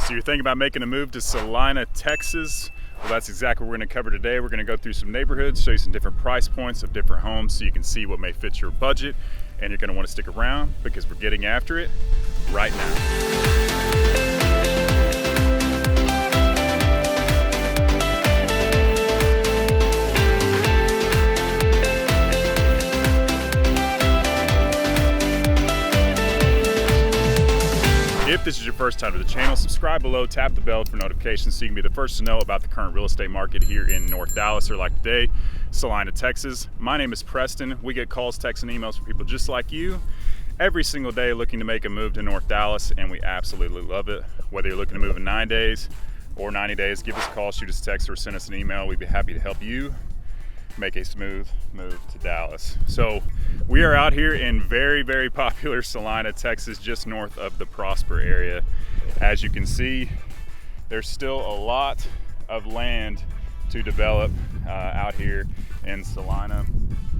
So you're thinking about making a move to Celina, Texas? Well, that's exactly what we're going to cover today. We're going to go through some neighborhoods, show you some different price points of different homes so you can see what may fit your budget, and you're going to want to stick around because we're getting after it right now. If this is your first time to the channel, subscribe below, tap the bell for notifications so you can be the first to know about the current real estate market here in North Dallas, or like today, Celina, Texas. My name is Preston. We get calls, texts, and emails from people just like you every single day looking to make a move to North Dallas, and we absolutely love it. Whether you're looking to move in 9 days or 90 days, give us a call, shoot us a text, or send us an email. We'd be happy to help you make a smooth move to Dallas. So we are out here in very, very popular Celina, Texas, just north of the Prosper area. As you can see, there's still a lot of land to develop out here in Celina.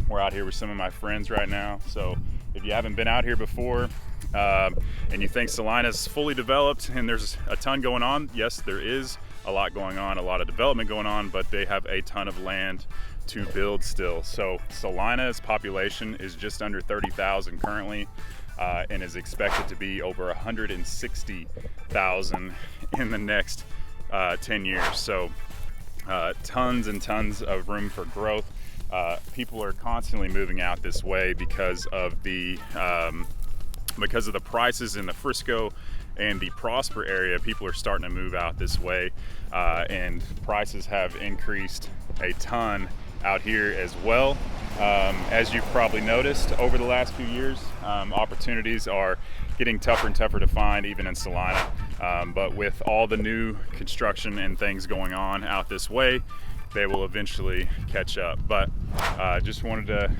We're out here with some of my friends right now. So if you haven't been out here before and you think Celina's fully developed and there's a ton going on, yes, there is a lot going on, a lot of development going on, but they have a ton of land to build still. So Celina's population is just under 30,000 currently, and is expected to be over 160,000 in the next 10 years. So tons and tons of room for growth. People are constantly moving out this way because of the prices in the Frisco and the Prosper area. People are starting to move out this way, and prices have increased a ton out here as well. As you've probably noticed over the last few years, opportunities are getting tougher and tougher to find even in Celina, but with all the new construction and things going on out this way, they will eventually catch up. But just wanted to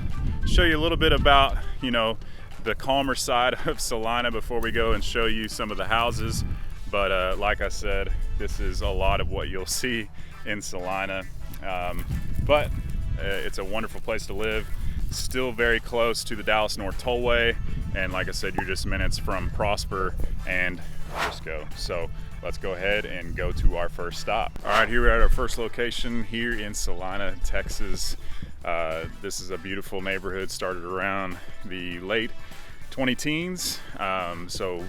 show you a little bit about, you know, the calmer side of Celina before we go and show you some of the houses. But like I said, this is a lot of what you'll see in Celina. But it's a wonderful place to live, still very close to the Dallas North Tollway, and like I said, you're just minutes from Prosper and Frisco. So let's go ahead and go to our first stop. All right, here we're at our first location here in Celina, Texas. This is a beautiful neighborhood, started around the late 20-teens, so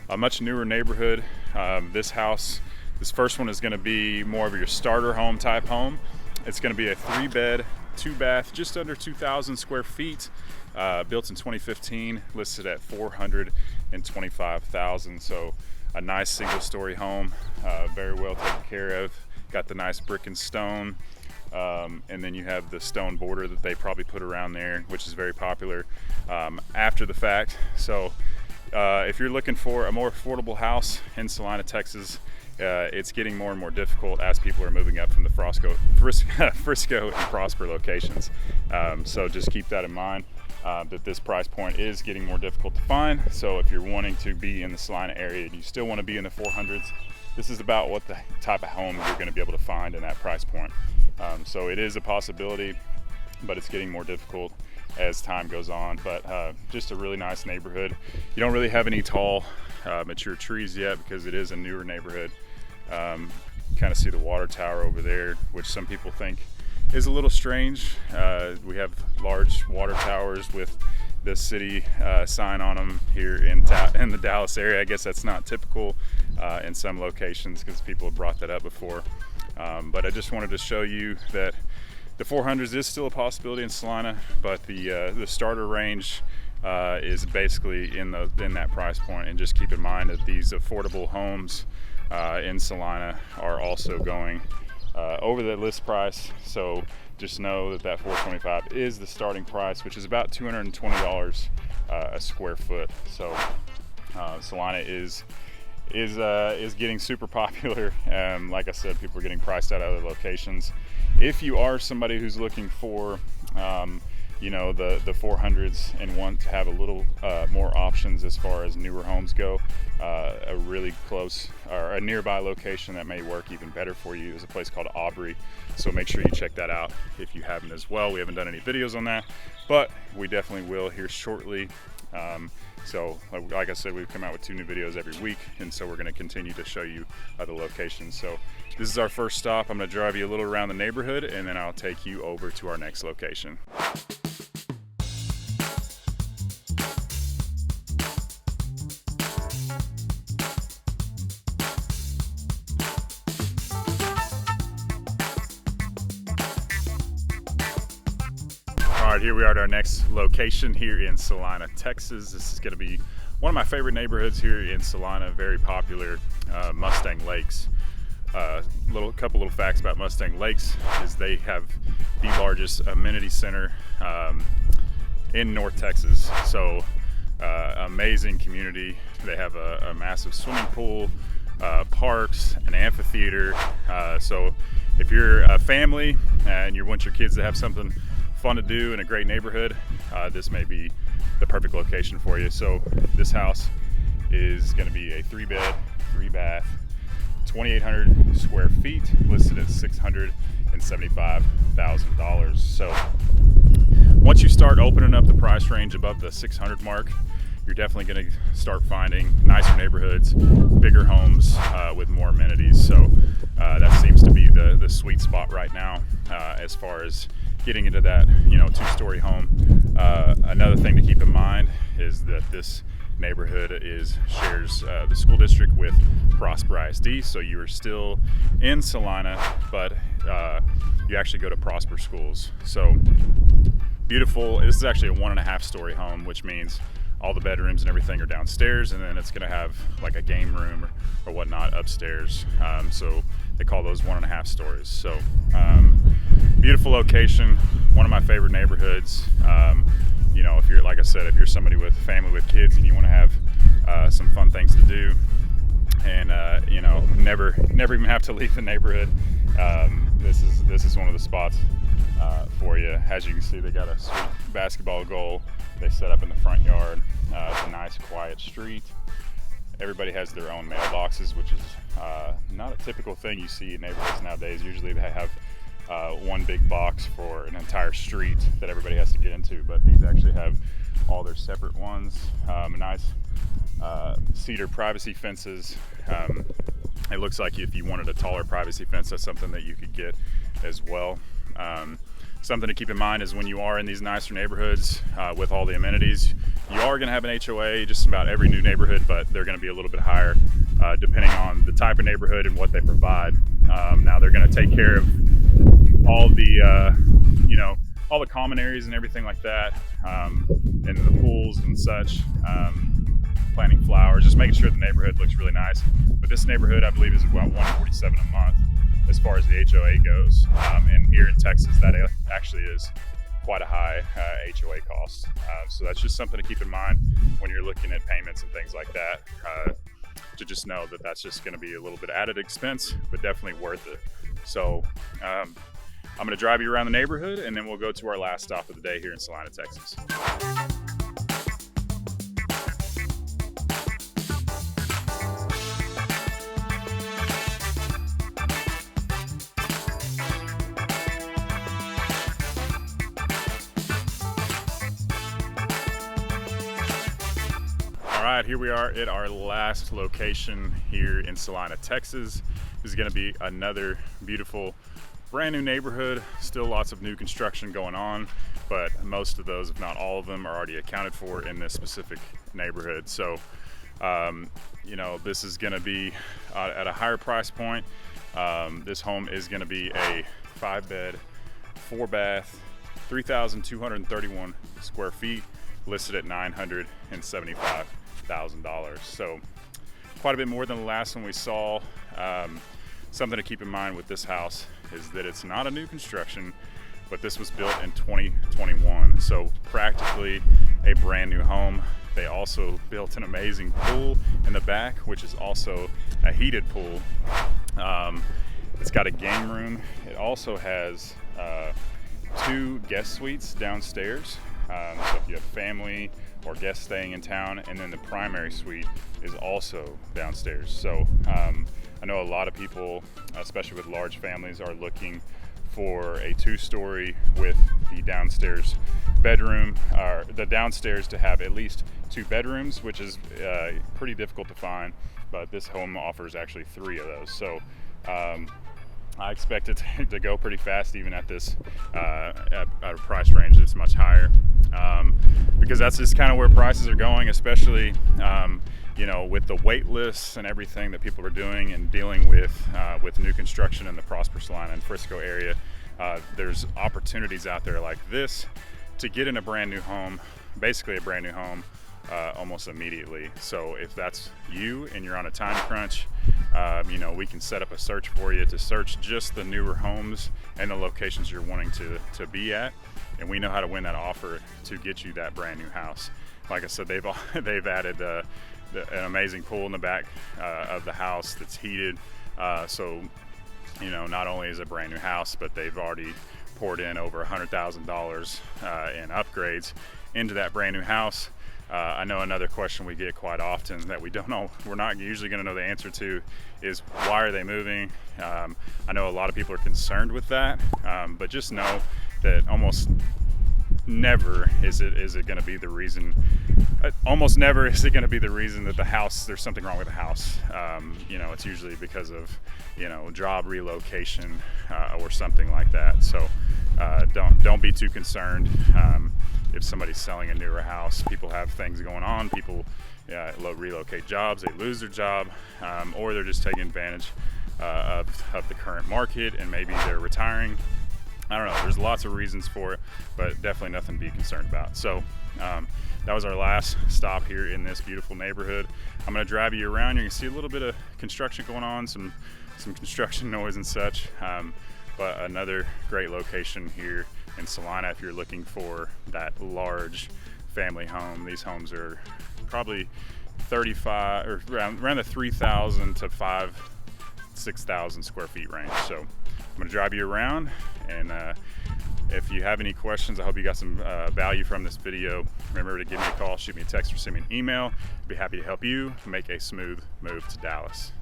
a much newer neighborhood. This first one is going to be more of your starter home type home. It's going to be a 3-bed, 2-bath, just under 2,000 square feet, built in 2015, listed at $425,000. So a nice single-story home, very well taken care of. Got the nice brick and stone, and then you have the stone border that they probably put around there, which is very popular after the fact. So if you're looking for a more affordable house in Celina, Texas, it's getting more and more difficult as people are moving up from the Frisco and Prosper locations. So just keep that in mind, that this price point is getting more difficult to find. So if you're wanting to be in the Celina area and you still want to be in the 400s, this is about what the type of home you're going to be able to find in that price point. So it is a possibility, but it's getting more difficult as time goes on. But just a really nice neighborhood. You don't really have any tall mature trees yet because it is a newer neighborhood. Kind of see the water tower over there, which some people think is a little strange. We have large water towers with the city sign on them here in the Dallas area. I guess that's not typical in some locations because people have brought that up before. But I just wanted to show you that the 400s is still a possibility in Celina, but the starter range is basically in that price point. And just keep in mind that these affordable homes in Celina are also going over the list price. So just know that $425 is the starting price, which is about $220 a square foot. So Celina is getting super popular. Like I said, people are getting priced out of other locations. If you are somebody who's looking for you know, the 400s and want to have a little more options as far as newer homes go, a really close or a nearby location that may work even better for you is a place called Aubrey. So make sure you check that out if you haven't as well. We haven't done any videos on that, but we definitely will here shortly. So like I said, we've come out with 2 new videos every week, and so we're going to continue to show you the locations. So this is our first stop. I'm going to drive you a little around the neighborhood, and then I'll take you over to our next location. All right, here we are at our next location here in Celina, Texas. This is going to be one of my favorite neighborhoods here in Celina, very popular, Mustang Lakes. Couple little facts about Mustang Lakes is they have the largest amenity center in North Texas. So amazing community. They have a massive swimming pool, parks, an amphitheater. So if you're a family and you want your kids to have something fun to do in a great neighborhood, this may be the perfect location for you. So this house is going to be a 3-bed, 3-bath, 2,800 square feet, listed at $675,000. So once you start opening up the price range above the 600 mark, you're definitely going to start finding nicer neighborhoods, bigger homes with more amenities. So that seems to be the sweet spot right now as far as getting into that 2-story home. Another thing to keep in mind is that this neighborhood shares the school district with Prosper ISD, so you are still in Celina, but you actually go to Prosper schools. So beautiful. This is actually a 1.5-story home, which means all the bedrooms and everything are downstairs, and then it's going to have like a game room or whatnot upstairs. So they call those 1.5 stories. So beautiful location, one of my favorite neighborhoods. If you're, like I said, if you're somebody with a family with kids and you want to have some fun things to do, and never even have to leave the neighborhood, this is one of the spots for you. As you can see, they got a sweet basketball goal they set up in the front yard. It's a nice, quiet street. Everybody has their own mailboxes, which is not a typical thing you see in neighborhoods nowadays. Usually they have one big box for an entire street that everybody has to get into, but these actually have all their separate ones. Nice cedar privacy fences. It looks like if you wanted a taller privacy fence, that's something that you could get as well. Something to keep in mind is when you are in these nicer neighborhoods with all the amenities, you are going to have an HOA just about every new neighborhood, but they're going to be a little bit higher depending on the type of neighborhood and what they provide. Now they're going to take care of all the all the common areas and everything like that, and the pools and such, planting flowers, just making sure the neighborhood looks really nice. But this neighborhood, I believe, is about $147 a month as far as the HOA goes, and here in Texas that actually is quite a high HOA cost. So that's just something to keep in mind when you're looking at payments and things like that, to just know that that's just going to be a little bit added expense, but definitely worth it. So I'm going to drive you around the neighborhood, and then we'll go to our last stop of the day here in Celina, Texas. All right, here we are at our last location here in Celina, Texas. This is going to be another beautiful brand new neighborhood. Still lots of new construction going on, but most of those, if not all of them, are already accounted for in this specific neighborhood. So this is going to be at a higher price point. This home is going to be a 5-bed, 4-bath, 3,231 square feet, listed at $975,000. So quite a bit more than the last one we saw. Something to keep in mind with this house is that it's not a new construction, but this was built in 2021. So practically a brand new home. They also built an amazing pool in the back, which is also a heated pool. It's got a game room. It also has 2 guest suites downstairs. So if you have family or guests staying in town, and then the primary suite is also downstairs. So I know a lot of people, especially with large families, are looking for a 2-story with the downstairs bedroom, or the downstairs to have at least 2 bedrooms, which is pretty difficult to find, but this home offers actually 3 of those. So I expect it to go pretty fast, even at this at a price range that's much higher, because that's just kind of where prices are going, especially you know, with the wait lists and everything that people are doing and dealing with new construction in the Prosper, Celina, and Frisco area. There's opportunities out there like this to get in a brand new home, basically a brand new home, almost immediately. So if that's you and you're on a time crunch, you know, we can set up a search for you to search just the newer homes and the locations you're wanting to be at, and we know how to win that offer to get you that brand new house. Like I said, they've added an amazing pool in the back of the house that's heated, so you know, not only is it a brand new house, but they've already poured in over $100,000 in upgrades into that brand new house. I know another question we get quite often that we're not usually going to know the answer to is, why are they moving? I know a lot of people are concerned with that, but just know that almost never is it going to be the reason. Almost never is it going to be the reason that there's something wrong with the house. You know, it's usually because of, you know, job relocation or something like that. So don't be too concerned. If somebody's selling a newer house, people have things going on. People relocate jobs, they lose their job, or they're just taking advantage of the current market, and maybe they're retiring. I don't know, there's lots of reasons for it, but definitely nothing to be concerned about. So that was our last stop here in this beautiful neighborhood. I'm gonna drive you around. You're gonna see a little bit of construction going on, some construction noise and such, but another great location here in Celina if you're looking for that large family home. These homes are probably 35 or around the 3,000 to 6,000 square feet range. So I'm gonna drive you around, and if you have any questions, I hope you got some value from this video. Remember to give me a call, shoot me a text, or send me an email. I'd be happy to help you make a smooth move to Dallas.